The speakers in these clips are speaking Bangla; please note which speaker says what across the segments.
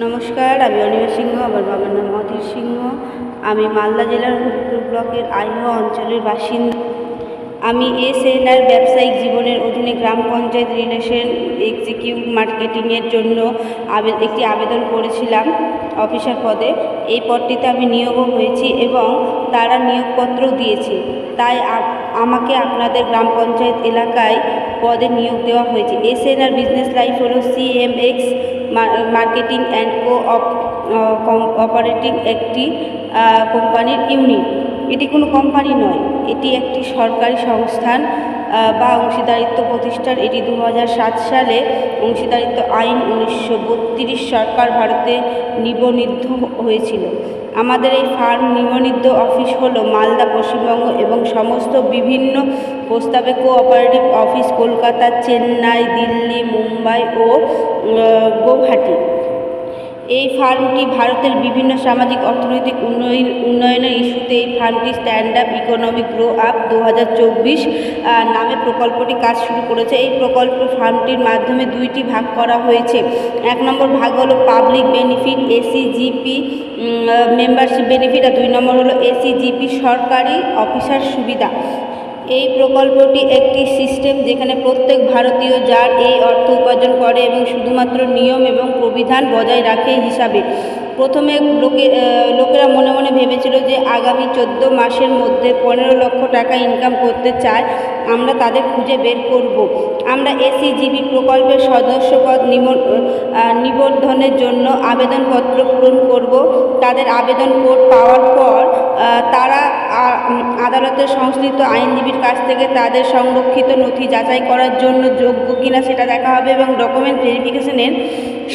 Speaker 1: নমস্কার, আমি অনিমা সিংহ। আমার বাবার নাম অধীর সিংহ। আমি মালদা জেলার হরিপুর ব্লকের আইহোয়া অঞ্চলের বাসিন্দা। আমি এসএনআর ব্যবসায়িক জীবনের অধীনে গ্রাম পঞ্চায়েত রিলেশন এক্সিকিউটিভ মার্কেটিংয়ের জন্য একটি আবেদন করেছিলাম অফিসার পদে। এই পদটিতে আমি নিয়োগও হয়েছি এবং তারা নিয়োগপত্রও দিয়েছে। তাই আমাকে আপনাদের গ্রাম পঞ্চায়েত এলাকায় পদে নিয়োগ দেওয়া হয়েছে। এসএনআর বিজনেস লাইফ হলো সিএমএক্স মার্কেটিং অ্যান্ড অপারেটিং একটি কোম্পানির ইউনিট। এটি কোনো কোম্পানি নয়, এটি একটি সরকারি সংস্থান বা অংশীদারিত্ব প্রতিষ্ঠান। এটি 2007 সালে অংশীদারিত্ব আইন 1932 সরকার ভারতে নিবন্ধিত হয়েছিল। আমাদের এই ফার্ম নিবন্ধিত অফিস হলো মালদা, পশ্চিমবঙ্গ এবং সমস্ত বিভিন্ন প্রস্তাবে কোঅপারেটিভ অফিস কলকাতা, চেন্নাই, দিল্লি, মুম্বাই ও গৌহাটি। এই ফার্মটি ভারতের বিভিন্ন সামাজিক অর্থনৈতিক উন্নয়নের ইস্যুতে এই ফার্মটি stand up economic grow up 2024 নামে প্রকল্পটি কাজ শুরু করেছে। এই প্রকল্প ফার্মটির মাধ্যমে দুইটি ভাগ করা হয়েছে। 1 নম্বর ভাগ হলো পাবলিক বেনিফিট এসিজিপি মেম্বারশিপ বেনিফিট, আর 2 নম্বর হলো এসিজিপি সরকারি অফিসার সুবিধা। এই প্রকল্পটি একটি সিস্টেম যেখানে প্রত্যেক ভারতীয় যার এই অর্থ উপার্জন করে এবং শুধুমাত্র নিয়ম এবং প্রবিধান বজায় রাখে হিসাবে। প্রথমে লোকেরা মনে মনে ভেবেছিল যে আগামী 14 মাসের মধ্যে 15 লক্ষ টাকা ইনকাম করতে চায়, আমরা তাদের খুঁজে বের করব। আমরা এসিজিবি প্রকল্পের সদস্যপদ নিবন্ধনের জন্য আবেদনপত্র পূরণ করব। তাদের আবেদন কোড পাওয়ার পর তারা আদালতের সংশ্লিষ্ট আইনজীবীর কাছ থেকে তাদের সংরক্ষিত নথি যাচাই করার জন্য যোগ্য কিনা সেটা দেখা হবে এবং ডকুমেন্ট ভেরিফিকেশনের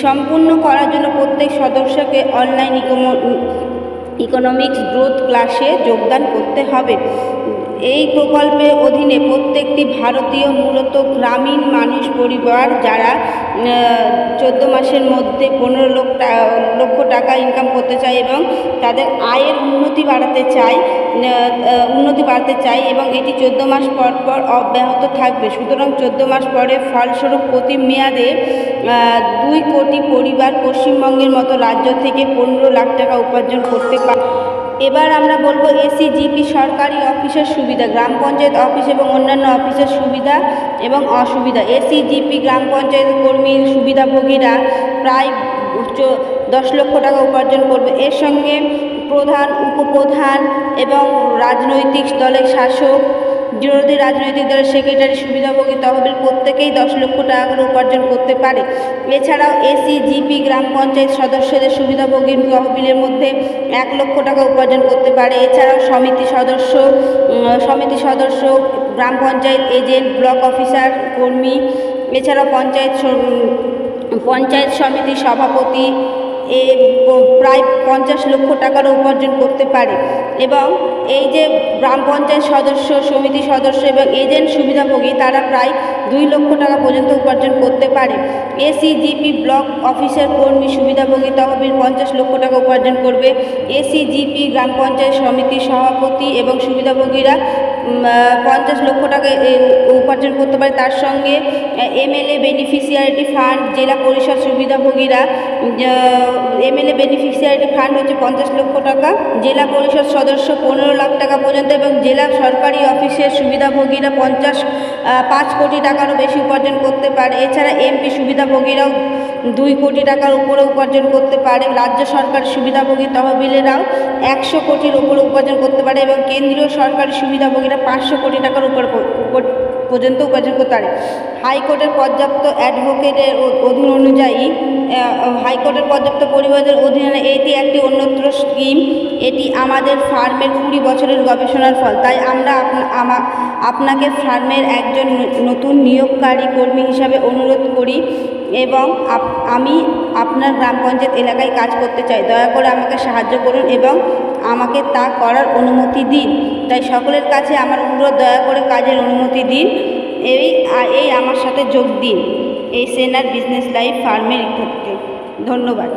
Speaker 1: সম্পূর্ণ করার জন্য প্রত্যেক সদস্যকে অনলাইন ইকোনমিক্স গ্রোথ ক্লাসে যোগদান করতে হবে। এই প্রকল্পের অধীনে প্রত্যেকটি ভারতীয় মূলত গ্রামীণ মানুষ পরিবার যারা 14 মাসের মধ্যে 15 লক্ষ টাকা ইনকাম করতে চায় এবং তাদের আয়ের উন্নতি বাড়াতে চায় এবং এটি 14 মাস পর পর অব্যাহত থাকবে। সুতরাং 14 মাস পরে ফলস্বরূপ প্রতি মেয়াদে 2 কোটি পরিবার পশ্চিমবঙ্গের মতো রাজ্য থেকে 15 লাখ টাকা উপার্জন করতে পারে। এবার আমরা বলবো এসিজিপি সরকারি অফিসের সুবিধা, গ্রাম পঞ্চায়েত অফিস এবং অন্যান্য অফিসের সুবিধা এবং অসুবিধা। এসিজিপি গ্রাম পঞ্চায়েত কর্মীর সুবিধাভোগীরা প্রায় 10 লক্ষ টাকা উপার্জন করবে। এর সঙ্গে প্রধান, উপপ্রধান এবং রাজনৈতিক দলের শাসক, বিরোধী রাজনৈতিক দলের সেক্রেটারি, সুবিধাভোগী তহবিল প্রত্যেকেই 10 লক্ষ টাকা করে উপার্জন করতে পারে। এছাড়াও এসিজিপি গ্রাম পঞ্চায়েত সদস্যদের সুবিধাভোগী তহবিলের মধ্যে 1 লক্ষ টাকা উপার্জন করতে পারে। এছাড়াও সমিতি সদস্য, গ্রাম পঞ্চায়েত এজেন্ট, ব্লক অফিসার কর্মী, এছাড়াও পঞ্চায়েত সমিতির সভাপতি প্রায় 50 লক্ষ টাকারও উপার্জন করতে পারে। এবং এই যে গ্রাম পঞ্চায়েত সদস্য, সমিতি সদস্য এবং এজেন্ট সুবিধাভোগী তারা প্রায় 2 লক্ষ টাকা পর্যন্ত উপার্জন করতে পারে। এসিজিপি ব্লক অফিসের কর্মী সুবিধাভোগী তহবিল 50 লক্ষ টাকা উপার্জন করবে। এসিজিপি গ্রাম পঞ্চায়েত সমিতির সভাপতি এবং সুবিধাভোগীরা 50 লক্ষ টাকা উপার্জন করতে পারে। তার সঙ্গে এমএলএ বেনিফিশিয়ারিটি ফান্ড, জেলা পরিষদ সুবিধাভোগীরা এমএলএ বেনিফিশিয়ারিটি ফান্ড হচ্ছে 50 লক্ষ টাকা, জেলা পরিষদ সদস্য 15 লাখ টাকা পর্যন্ত এবং জেলা সরকারি অফিসের সুবিধাভোগীরা 5 কোটি টাকারও বেশি উপার্জন করতে পারে। এছাড়া এমপি সুবিধাভোগীরাও 2 কোটি টাকার উপরে উপার্জন করতে পারে। রাজ্য সরকার সুবিধাভোগী তহবিলেরাও 100 কোটির উপরে উপার্জন করতে পারে এবং কেন্দ্রীয় সরকারি সুবিধাভোগীরা 500 কোটি টাকার উপর পর্যন্ত উপার্জন করতে পারে। হাইকোর্টের পর্যাপ্ত অ্যাডভোকেটের অধীন অনুযায়ী হাইকোর্টের পর্যাপ্ত পরিবারের অধীনে এটি একটি অন্যত্র স্কিম। এটি আমাদের ফার্মের 20 বছরের গবেষণার ফল। তাই আমরা আপনাকে ফার্মের একজন নতুন নিয়োগকারী কর্মী হিসাবে অনুরোধ করি এবং আমি আপনার গ্রাম পঞ্চায়েত এলাকায় কাজ করতে চাই। দয়া করে আমাকে সাহায্য করুন এবং আমাকে তা করার অনুমতি দিন। তাই সকলের কাছে আমার অনুরোধ, দয়া করে কাজের অনুমতি দিন, এই আমার সাথে যোগ দিন এসএনআর বিজনেস লাইফ ফার্মের ক্ষেত্রে। ধন্যবাদ।